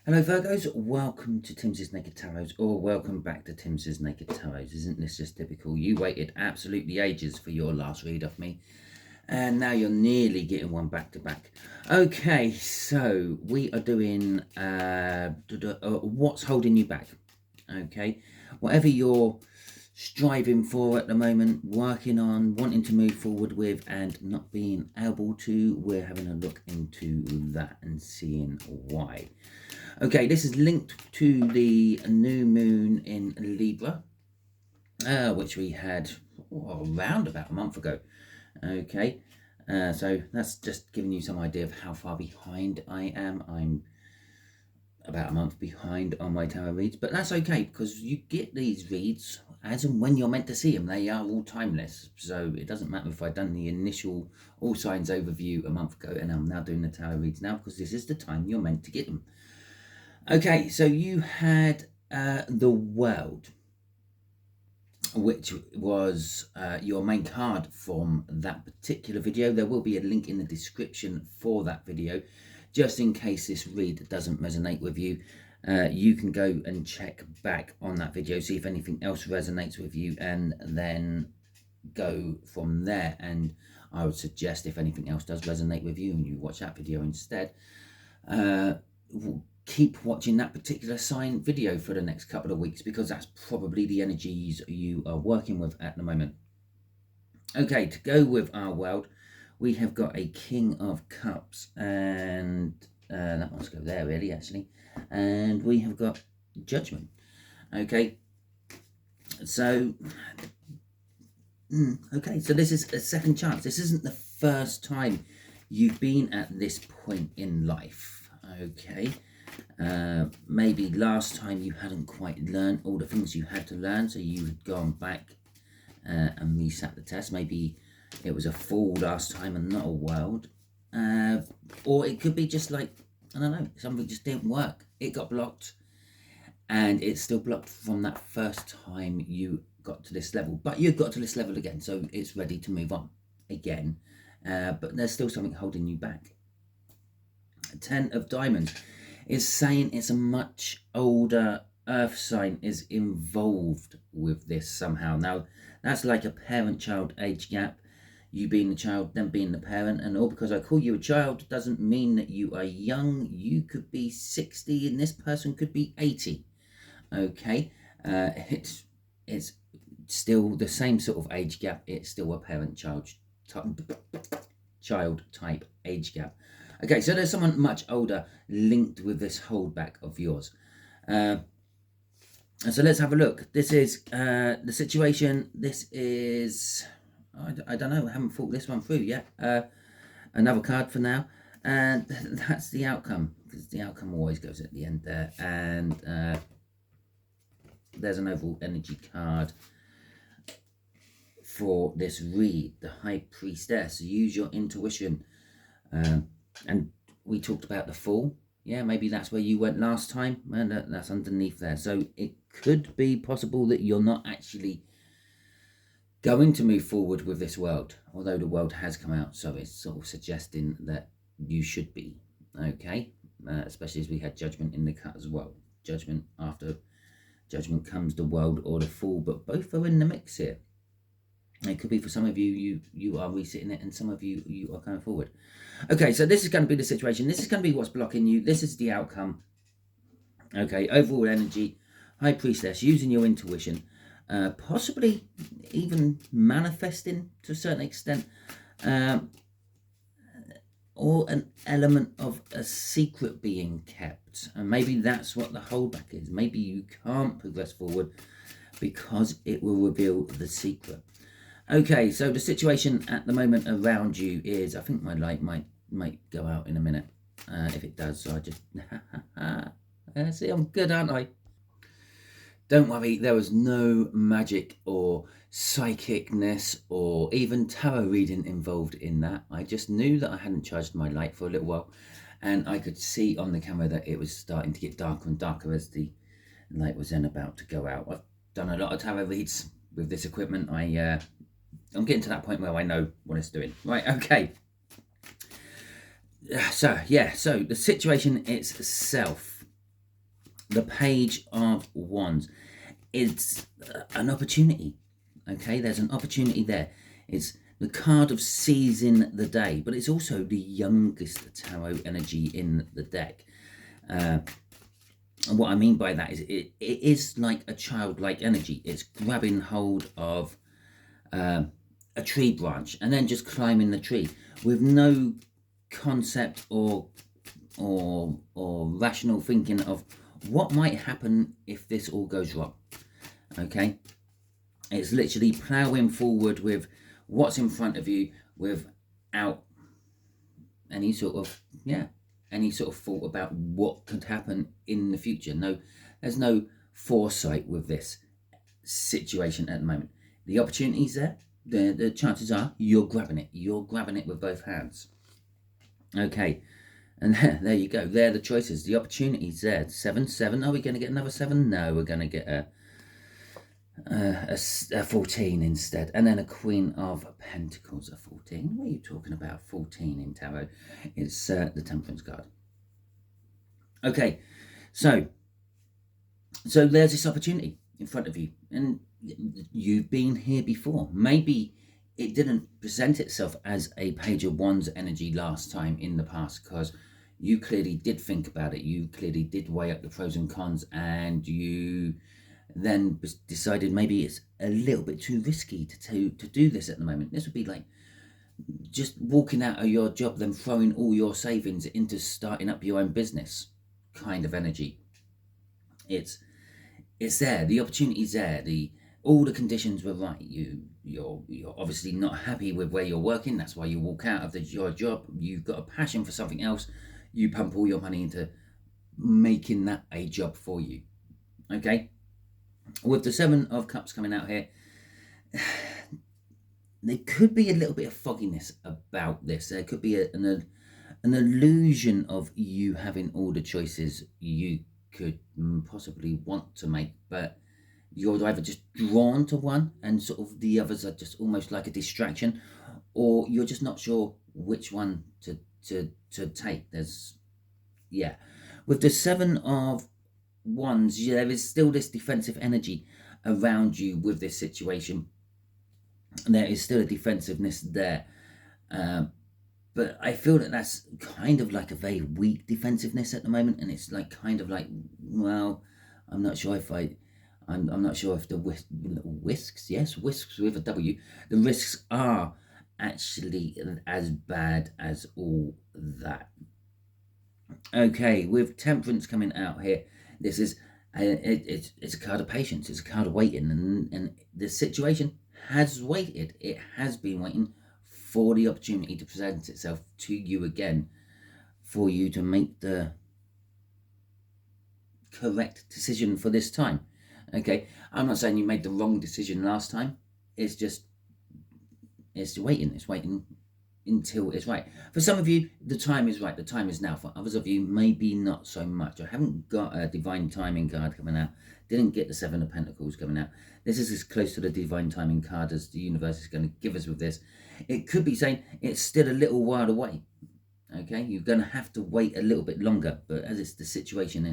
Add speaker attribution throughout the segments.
Speaker 1: Hello Virgos, welcome to Timsy's Naked Tarot, or welcome back to Timsy's Naked Tarot. Isn't this just typical? You waited absolutely ages for your last read of me, and now you're nearly getting one back to back. Okay, so we are doing what's holding you back. Okay, whatever you're striving for at the moment, working on, wanting to move forward with, and not being able to, we're having a look into that and seeing why. Okay, this is linked to the new moon in Libra, which we had around about a month ago. Okay, so that's just giving you some idea of how far behind I am. I'm about a month behind on my tarot reads, but that's okay because you get these reads as and when you're meant to see them. They are all timeless, so it doesn't matter if I've done the initial all signs overview a month ago and I'm now doing the tarot reads now, because this is the time you're meant to get them. Okay, so you had the World, which was your main card from that particular video. There will be a link in the description for that video, just in case this read doesn't resonate with you. You can go and check back on that video, see if anything else resonates with you, and then go from there. And I would suggest if anything else does resonate with you and you watch that video instead, keep watching that particular sign video for the next couple of weeks, because that's probably the energies you are working with at the moment. Okay, to go with our world, we have got a King of Cups, and that must go there really, actually, and we have got Judgment. Okay, so so this is a second chance. This isn't the first time you've been at this point in life. Okay, maybe last time you hadn't quite learned all the things you had to learn, so you had gone back and resat the test. Maybe it was a Fool last time and not a World, or it could be just like, I don't know, something just didn't work. It got blocked, and it's still blocked from that first time you got to this level, but you've got to this level again, so it's ready to move on again, but there's still something holding you back. 10 of Diamonds is saying it's a much older earth sign is involved with this somehow. Now, that's like a parent-child age gap. You being the child, then being the parent, and all because I call you a child doesn't mean that you are young. You could be 60 and this person could be 80. Okay, it's still the same sort of age gap. It's still a parent-child type age gap. Okay, so there's someone much older linked with this holdback of yours. So let's have a look. This is the situation. This is, I don't know, I haven't thought this one through yet. Another card for now. And that's the outcome, because the outcome always goes at the end there. And there's an overall energy card for this read, the High Priestess. Use your intuition. And we talked about the Fool. Yeah, maybe that's where you went last time, and that's underneath there. So it could be possible that you're not actually going to move forward with this world, although the world has come out, so it's sort of suggesting that you should be. Okay, especially as we had Judgment in the cut as well. Judgment, after Judgment comes the World or the Fool, but both are in the mix here. It could be for some of you, you are resitting it, and some of you are going forward. Okay, so this is going to be the situation. This is going to be what's blocking you. This is the outcome. Okay, overall energy, High Priestess, using your intuition, possibly even manifesting to a certain extent, or an element of a secret being kept. And maybe that's what the holdback is. Maybe you can't progress forward because it will reveal the secret. Okay, so the situation at the moment around you is, I think my light might go out in a minute. If it does, so I just see, I'm good, aren't I? Don't worry, there was no magic or psychicness or even tarot reading involved in that. I just knew that I hadn't charged my light for a little while, and I could see on the camera that it was starting to get darker and darker as the light was then about to go out. I've done a lot of tarot reads with this equipment. I'm getting to that point where I know what it's doing. Right, okay. So, yeah, so the situation itself the Page of Wands. It's an opportunity. Okay, there's an opportunity there. It's the card of seizing the day, but it's also the youngest tarot energy in the deck. And what I mean by that is it is like a childlike energy. It's grabbing hold of a tree branch and then just climbing the tree with no concept or rational thinking of what might happen if this all goes wrong. Okay, it's literally ploughing forward with what's in front of you without any sort of thought about what could happen in the future. No, there's no foresight with this situation at the moment. The opportunity's there. The chances are you're grabbing it. You're grabbing it with both hands. Okay, and there you go. There are the choices. The opportunity's there. 7, 7. Are we going to get another 7? No, we're going to get a 14 instead, and then a Queen of Pentacles, a 14. What are you talking about? 14 in tarot. It's the Temperance card. Okay, so there's this opportunity in front of you, and you've been here before. Maybe it didn't present itself as a Page of Wands energy last time in the past, because you clearly did think about it. You clearly did weigh up the pros and cons, and you then decided maybe it's a little bit too risky to do this at the moment. This would be like just walking out of your job, then throwing all your savings into starting up your own business kind of energy. It's there. The opportunity's there. All the conditions were right. You're obviously not happy with where you're working. That's why you walk out of your job. You've got a passion for something else. You pump all your money into making that a job for you. Okay. With the 7 of Cups coming out here, there could be a little bit of fogginess about this. There could be an illusion of you having all the choices you could possibly want to make, but you're either just drawn to one and sort of the others are just almost like a distraction, or you're just not sure which one to take. With the 7 of Wands, there is still this defensive energy around you with this situation. There is still a defensiveness there, but I feel that that's kind of like a very weak defensiveness at the moment, and it's like kind of like, well, I'm not sure if the whisks with a W, the risks are actually as bad as all that. Okay, with Temperance coming out here, this is it's a card of patience. It's a card of waiting, and the situation has waited. It has been waiting for the opportunity to present itself to you again, for you to make the correct decision for this time. Okay, I'm not saying you made the wrong decision last time. It's waiting. It's waiting until it's right. For some of you, the time is right. The time is now. For others of you, maybe not so much. I haven't got a divine timing card coming out. Didn't get the 7 of Pentacles coming out. This is as close to the divine timing card as the universe is going to give us with this. It could be saying it's still a little while away. Okay, you're going to have to wait a little bit longer. But as the situation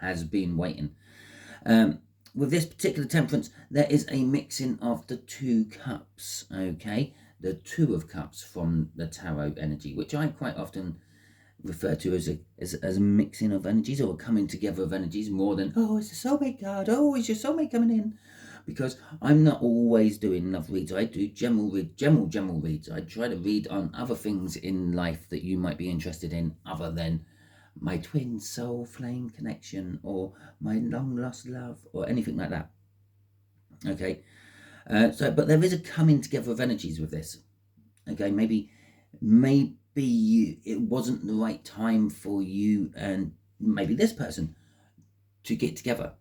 Speaker 1: has been waiting. With this particular Temperance, there is a mixing of the 2 cups. Okay, the 2 of Cups from the tarot energy, which I quite often refer to as a mixing of energies, or a coming together of energies, more than, oh, it's a soulmate card, oh, it's your soulmate coming in. Because I'm not always doing love reads. I do general reads. I try to read on other things in life that you might be interested in, other than my twin soul flame connection or my long lost love or anything like that. Okay. But there is a coming together of energies with this. Okay, maybe it wasn't the right time for you and maybe this person to get together.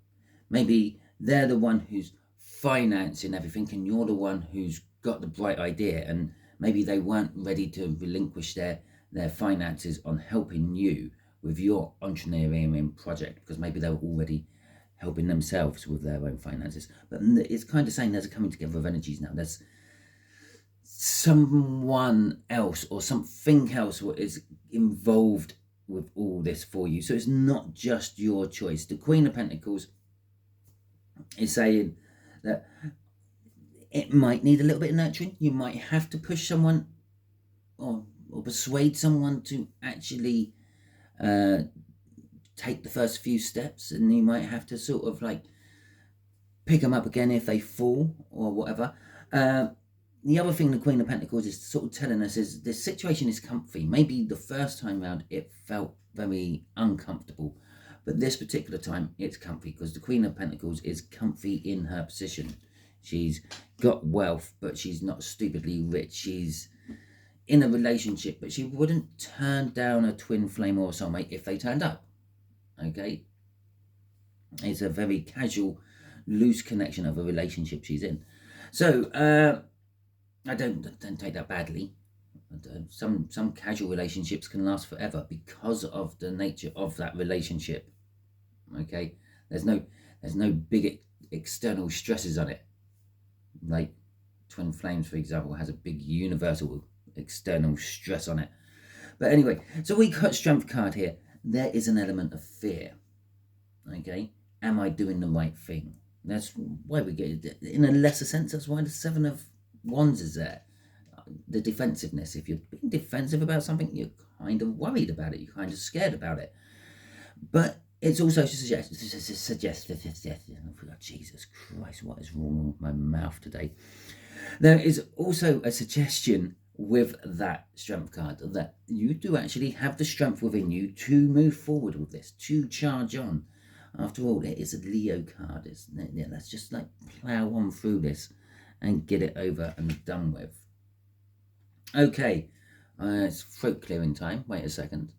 Speaker 1: Maybe they're the one who's financing everything, and you're the one who's got the bright idea, and maybe they weren't ready to relinquish their finances on helping you with your entrepreneurial project, because maybe they were already helping themselves with their own finances. But it's kind of saying there's a coming together of energies now. There's someone else or something else is involved with all this for you. So it's not just your choice. The Queen of Pentacles is saying that it might need a little bit of nurturing. You might have to push someone or persuade someone to actually take the first few steps, and you might have to sort of like pick them up again if they fall or whatever. The other thing the Queen of Pentacles is sort of telling us is this situation is comfy. Maybe the first time round it felt very uncomfortable, but this particular time it's comfy because the Queen of Pentacles is comfy in her position. She's got wealth, but she's not stupidly rich. She's in a relationship, but she wouldn't turn down a twin flame or soulmate if they turned up. Okay? It's a very casual, loose connection of a relationship she's in. So, I don't take that badly. Some casual relationships can last forever because of the nature of that relationship. Okay? There's no big external stresses on it. Like twin flames, for example, has a big universal external stress on it. But anyway, so we got Strength card here. There is an element of fear. Okay, am I doing the right thing? That's why we get it. In a lesser sense, that's why the Seven of Wands is there. The defensiveness. If you're being defensive about something, you're kind of worried about it. You're kind of scared about it. But it's also suggested. Oh, Jesus Christ, what is wrong with my mouth today? There is also a suggestion with that Strength card that you do actually have the strength within you to move forward with this, to charge on. After all, it is a Leo card, isn't it? Yeah, let's just like plow on through this and get it over and done with. Okay, it's throat clearing time. Wait a second.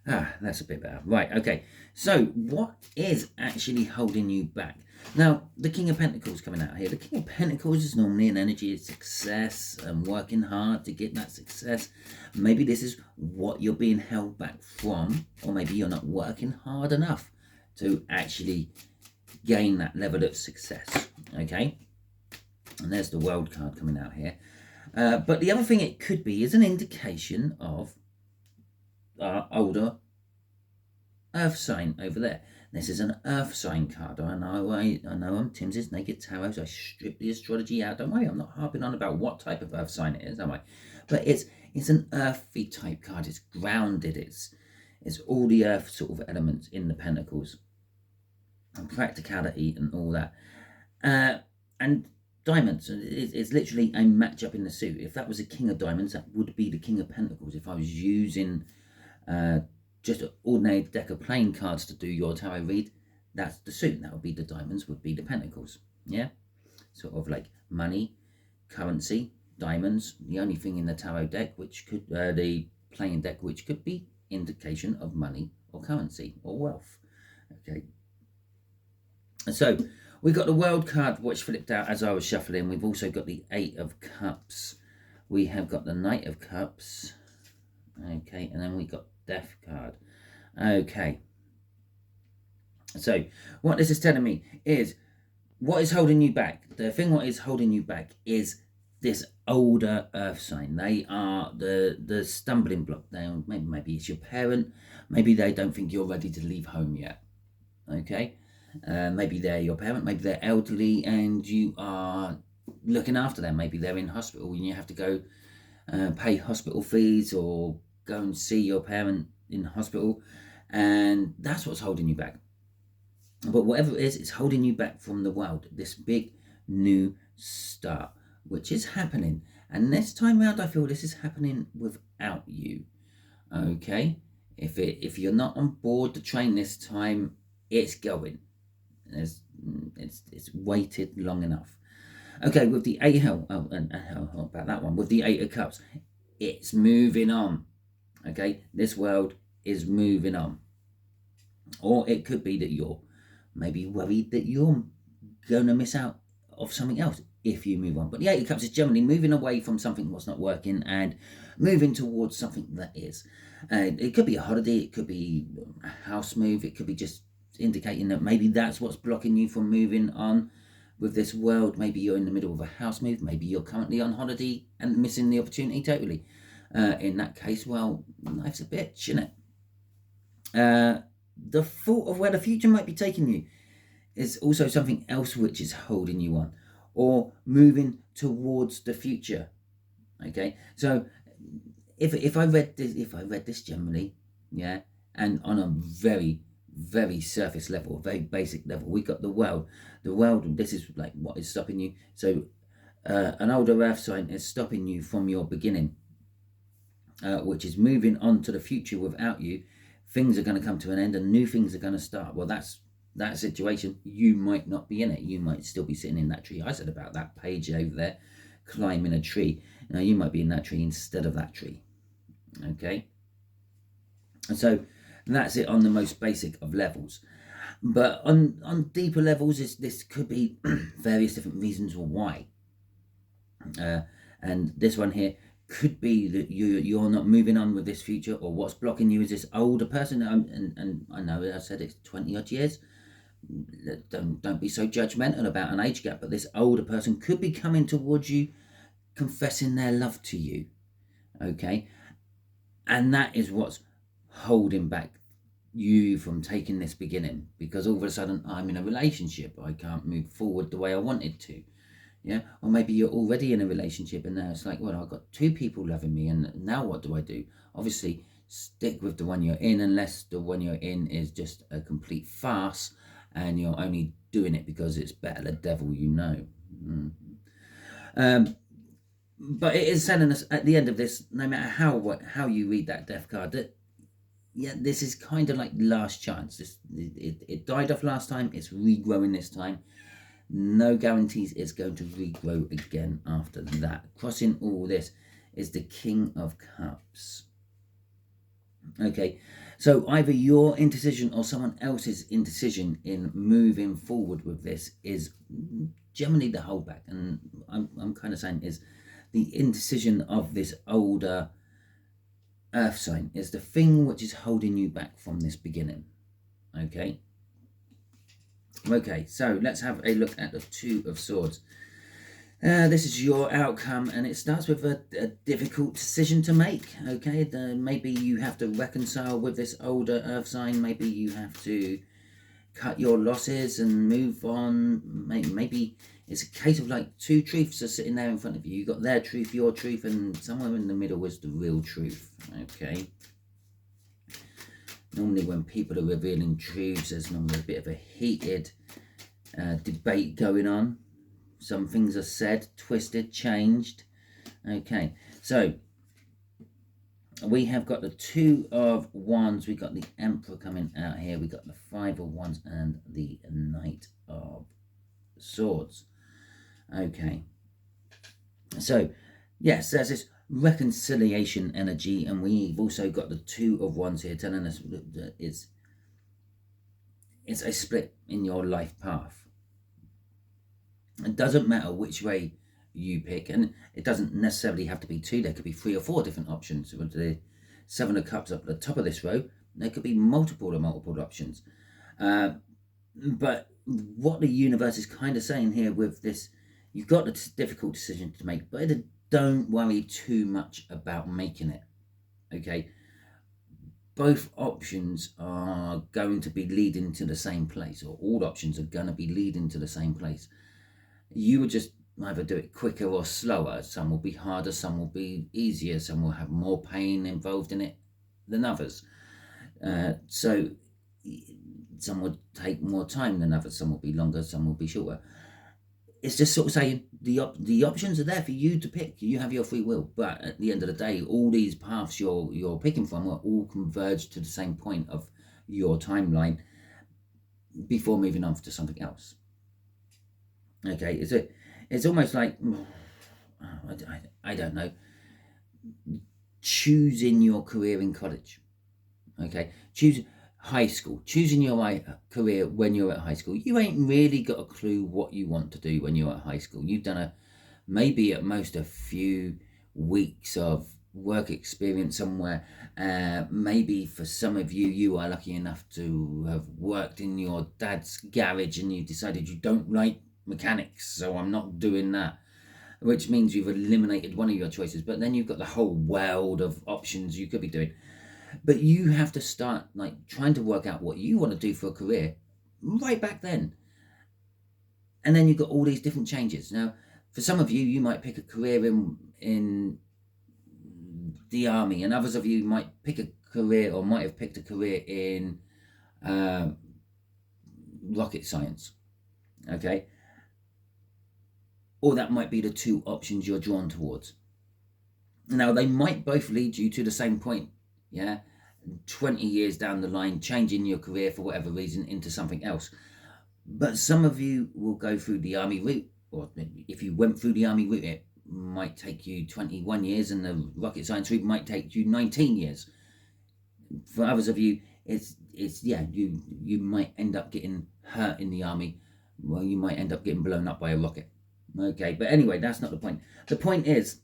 Speaker 1: That's a bit better. Right, okay. So, what is actually holding you back? Now, the King of Pentacles coming out here. The King of Pentacles is normally an energy of success and working hard to get that success. Maybe this is what you're being held back from, or maybe you're not working hard enough to actually gain that level of success. Okay? And there's the World card coming out here. But the other thing it could be is an indication of older earth sign over there. This is an earth sign card. I know I'm Timsy Naked Tarot, so I strip the astrology out. Don't worry, I'm not harping on about what type of earth sign it is, am I? But it's an earthy type card. It's grounded. It's all the earth sort of elements in the pentacles. And practicality and all that. And diamonds. It's literally a match up in the suit. If that was a King of Diamonds, that would be the King of Pentacles. If I was using just an ordinary deck of playing cards to do your tarot read, that's the suit. That would be the diamonds, would be the pentacles. Yeah? Sort of like money, currency, diamonds. The only thing in the tarot deck, which could, the playing deck, which could be indication of money or currency or wealth. Okay. So, we've got the World card, which flipped out as I was shuffling. We've also got the Eight of Cups. We have got the Knight of Cups. Okay, and then we got Death card. Okay. So, what this is telling me is, what is holding you back? The thing what is holding you back is this older earth sign. They are the stumbling block. Maybe it's your parent. Maybe they don't think you're ready to leave home yet. Okay? Maybe they're your parent. Maybe they're elderly and you are looking after them. Maybe they're in hospital and you have to go pay hospital fees or go and see your parent in hospital, and that's what's holding you back. But whatever it is, it's holding you back from the world, this big new start, which is happening. And this time round, I feel this is happening without you. Okay? If you're not on board the train this time, it's going. It's waited long enough. Okay, with the Eight about that one. With the Eight of Cups, it's moving on. Okay, this world is moving on. Or it could be that you're maybe worried that you're going to miss out of something else if you move on. But the Eight of Cups is generally moving away from something that's not working and moving towards something that is. It could be a holiday, it could be a house move, it could be just indicating that maybe that's what's blocking you from moving on with this world. Maybe you're in the middle of a house move, maybe you're currently on holiday and missing the opportunity totally. In that case, well, life's a bitch, isn't it? The thought of where the future might be taking you is also something else which is holding you on, or moving towards the future. Okay, so if I read this generally, yeah, and on a very very surface level, very basic level, we got the world. This is like what is stopping you. So an older earth sign is stopping you from your beginning, which is moving on to the future without you. Things are going to come to an end and new things are going to start. Well, that's that situation. You might not be in it. You might still be sitting in that tree. I said about that page over there, climbing a tree. Now you might be in that tree instead of that tree. Okay, and so that's it on the most basic of levels. But on deeper levels, this could be various different reasons why. And this one here could be that you're not moving on with this future, or what's blocking you is this older person. And I know I said it's 20 odd years. Don't be so judgmental about an age gap, but this older person could be coming towards you, confessing their love to you. Okay, and that is what's holding back you from taking this beginning, because all of a sudden I'm in a relationship, I can't move forward the way I wanted to. Yeah, or maybe you're already in a relationship and now it's like, well, I've got two people loving me, and now what do I do? Obviously stick with the one you're in, unless the one you're in is just a complete farce and you're only doing it because it's better the devil you know. But it is telling us at the end of this, no matter how you read that death card, that yeah, this is kind of like last chance. It died off last time, it's regrowing this time. No guarantees it's going to regrow again after that. Crossing all this is the King of Cups. Okay, so either your indecision or someone else's indecision in moving forward with this is generally the holdback. And I'm kind of saying is the indecision of this older earth sign is the thing which is holding you back from this beginning. Okay. Okay, so let's have a look at the Two of Swords. This is your outcome, and it starts with a difficult decision to make. Okay, maybe you have to reconcile with this older earth sign. Maybe you have to cut your losses and move on. Maybe it's a case of like two truths are sitting there in front of you. You got their truth, your truth, and somewhere in the middle is the real truth. Okay. Normally when people are revealing truths, there's normally a bit of a heated debate going on. Some things are said, twisted, changed. Okay, so we have got the Two of Wands. We got the Emperor coming out here. We got the Five of Wands and the Knight of Swords. Okay, so yes, there's this reconciliation energy, and we've also got the Two of Wands here telling us that it's a split in your life path. It doesn't matter which way you pick, and it doesn't necessarily have to be two. There could be 3 or 4 different options. With the Seven of Cups up at the top of this row, there could be multiple options. But what the universe is kind of saying here with this, you've got a difficult decision to make, but don't worry too much about making it. Okay, both options are going to be leading to the same place, or all options are going to be leading to the same place. You would just either do it quicker or slower. Some will be harder, some will be easier, some will have more pain involved in it than others. So some will take more time than others, some will be longer, some will be shorter. It's just sort of saying the options are there for you to pick. You have your free will, but at the end of the day, all these paths you're picking from are all converge to the same point of your timeline before moving on to something else. Okay, it's almost like, I don't know, choosing your career in college. Okay, choose high school, choosing your career when you're at high school. You ain't really got a clue what you want to do when you're at high school. You've done maybe at most a few weeks of work experience somewhere. Maybe for some of you, you are lucky enough to have worked in your dad's garage and you decided you don't like mechanics, so I'm not doing that, which means you've eliminated one of your choices. But then you've got the whole world of options you could be doing. But you have to start like trying to work out what you want to do for a career right back then. And then you've got all these different changes. Now, for some of you, you might pick a career in the army, and others of you might pick a career or might have picked a career in rocket science. Okay. Or that might be the two options you're drawn towards. Now, they might both lead you to the same point. Yeah. 20 years down the line, changing your career for whatever reason into something else. But some of you will go through the army route, or if you went through the army route, it might take you 21 years, and the rocket science route might take you 19 years. For others of you, it's yeah, you might end up getting hurt in the army. Well, you might end up getting blown up by a rocket. Okay, but anyway, that's not the point. The point is,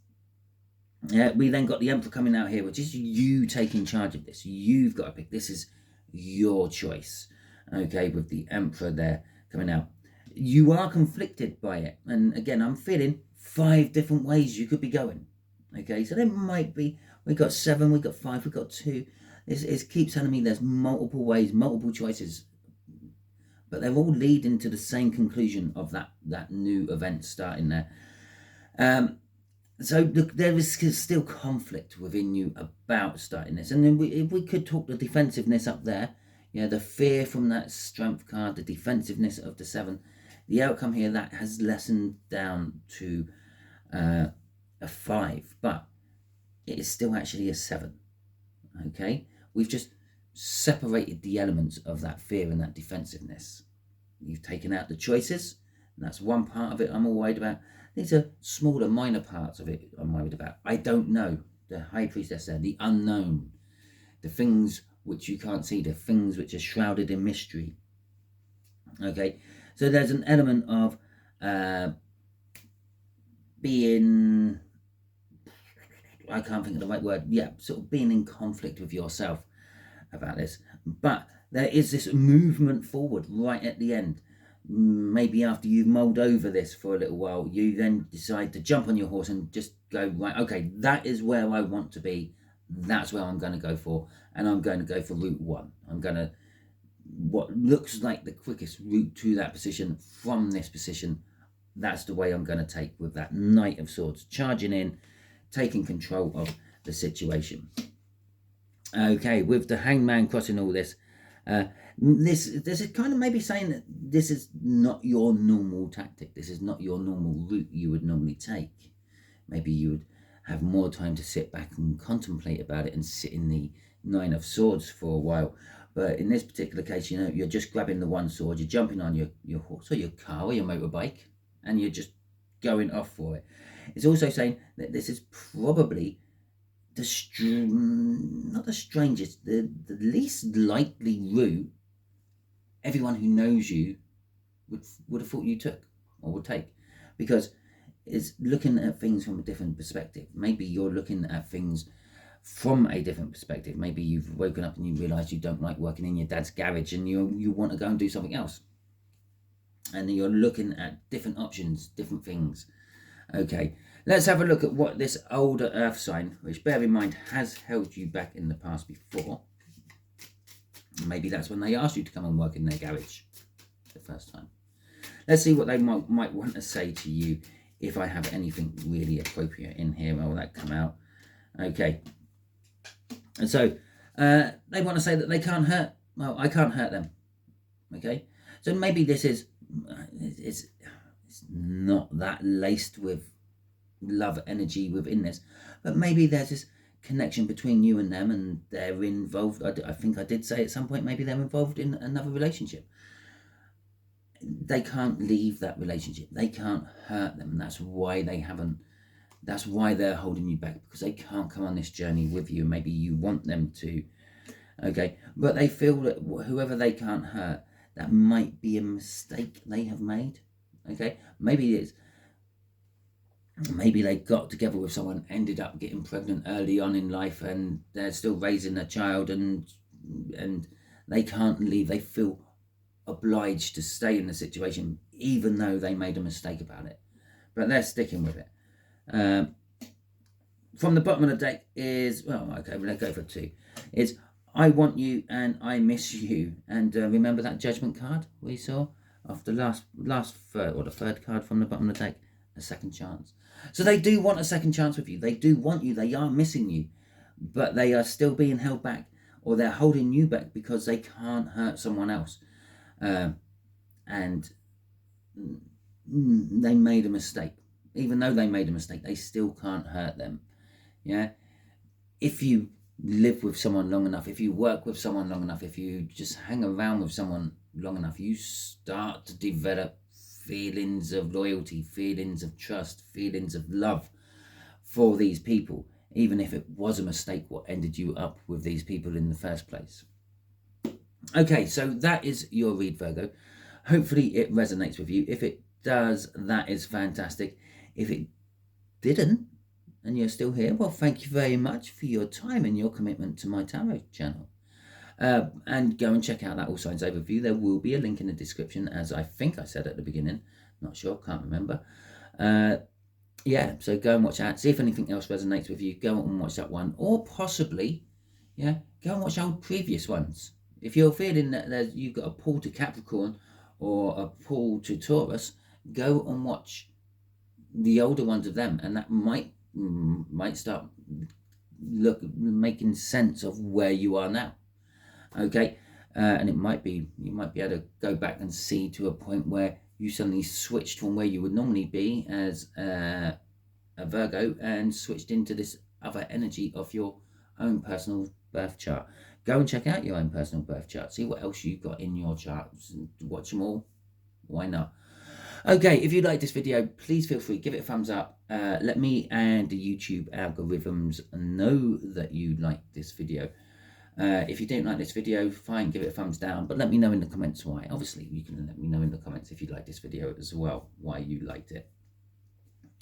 Speaker 1: we then got the Emperor coming out here, which is you taking charge of this. You've got to pick. This is your choice. Okay, with the Emperor there coming out. You are conflicted by it. And again, I'm feeling 5 different ways you could be going. Okay, so there might be, we got 7, we got 5, we got 2. It keeps telling me there's multiple ways, multiple choices. But they're all leading to the same conclusion of that new event starting there. So look, there is still conflict within you about starting this. And then if we could talk the defensiveness up there, yeah, the fear from that strength card, the defensiveness of the 7, the outcome here, that has lessened down to a 5, but it is still actually a 7. Okay, we've just separated the elements of that fear and that defensiveness. You've taken out the choices, and that's one part of it I'm all worried about. These are smaller, minor parts of it I'm worried about. I don't know. The High Priestess there, the unknown, the things which you can't see, the things which are shrouded in mystery. Okay, so there's an element of being, I can't think of the right word, yeah, sort of being in conflict with yourself about this. But there is this movement forward right at the end. Maybe after you've mulled over this for a little while, you then decide to jump on your horse and just go, right, okay, that is where I want to be. That's where I'm going to go for. And I'm going to go for route 1. I'm going to, what looks like the quickest route to that position from this position, that's the way I'm going to take with that Knight of Swords, charging in, taking control of the situation. Okay, with the Hangman crossing all this, this is kind of maybe saying that this is not your normal tactic. This is not your normal route you would normally take. Maybe you would have more time to sit back and contemplate about it and sit in the 9 of Swords for a while. But in this particular case, you know, you're just grabbing the one sword, you're jumping on your horse or your car or your motorbike, and you're just going off for it. It's also saying that this is probably not the strangest, the least likely route everyone who knows you would have thought you took or would take, because it's looking at things from a different perspective. Maybe you're looking at things from a different perspective. Maybe you've woken up and you realise you don't like working in your dad's garage and you want to go and do something else, and you're looking at different options, different things. Okay, let's have a look at what this older earth sign, which bear in mind has held you back in the past before. Maybe that's when they asked you to come and work in their garage the first time. Let's see what they might want to say to you. If I have anything really appropriate in here, will that come out? Okay. And so they want to say that they can't hurt. Well, I can't hurt them. Okay. So maybe this is, it's not that laced with love energy within this, but maybe there's this connection between you and them, and they're involved. I think I did say at some point, maybe they're involved in another relationship. They can't leave that relationship. They can't hurt them. That's why they haven't. That's why they're holding you back, because they can't come on this journey with you. Maybe you want them to. Okay, but they feel that whoever they can't hurt, that might be a mistake they have made. Okay, maybe they got together with someone, ended up getting pregnant early on in life, and they're still raising a child, and they can't leave. They feel obliged to stay in the situation, even though they made a mistake about it. But they're sticking with it. from the bottom of the deck is, well, okay, we'll go for 2. It's I want you and I miss you. And remember that judgment card we saw after the third card from the bottom of the deck? A second chance. So they do want a second chance with you. They do want you. They are missing you. But they are still being held back, or they're holding you back because they can't hurt someone else. And they made a mistake. Even though they made a mistake, they still can't hurt them. Yeah? If you live with someone long enough, if you work with someone long enough, if you just hang around with someone long enough, you start to develop feelings of loyalty, feelings of trust, feelings of love for these people, even if it was a mistake what ended you up with these people in the first place. Okay, so that is your read, Virgo. Hopefully it resonates with you. If it does, that is fantastic. If it didn't, and you're still here, well, thank you very much for your time and your commitment to my tarot channel. And go and check out that All Signs Overview. There will be a link in the description, as I think I said at the beginning. Not sure, can't remember. Yeah, so go and watch that. See if anything else resonates with you. Go and watch that one. Or possibly, yeah, go and watch old previous ones. If you're feeling that you've got a pull to Capricorn or a pull to Taurus, go and watch the older ones of them, and that might start making sense of where you are now. Okay, and it might be, you might be able to go back and see to a point where you suddenly switched from where you would normally be as a Virgo and switched into this other energy of your own personal birth chart. Go and check out your own personal birth chart. See what else you've got in your charts. Watch them all. Why not? Okay, if you like this video, please feel free, give it a thumbs up. Let me and the YouTube algorithms know that you like this video. If you don't like this video, fine, give it a thumbs down, but let me know in the comments why. Obviously, you can let me know in the comments if you like this video as well, why you liked it.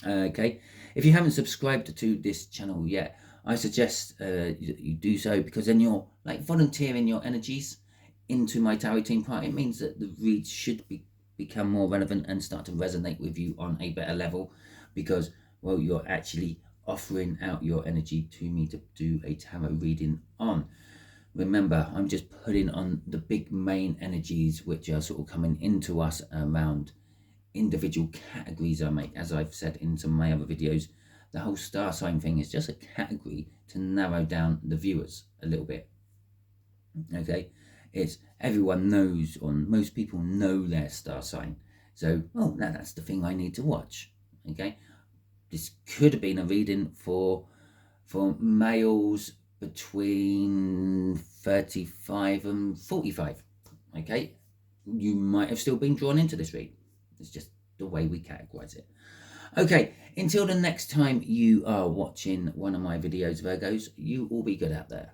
Speaker 1: Okay, if you haven't subscribed to this channel yet, I suggest you do so, because then you're like volunteering your energies into my tarot team part. It means that the reads should become more relevant and start to resonate with you on a better level, because, well, you're actually offering out your energy to me to do a tarot reading on. Remember, I'm just putting on the big main energies which are sort of coming into us around individual categories I make. As I've said in some of my other videos, the whole star sign thing is just a category to narrow down the viewers a little bit. Okay, it's everyone knows, or most people know their star sign. So, well, that's the thing I need to watch. Okay, this could have been a reading for males between 35 and 45. Okay, you might have still been drawn into this read. It's just the way we categorize it. Okay, until the next time you are watching one of my videos, Virgos, you all be good out there.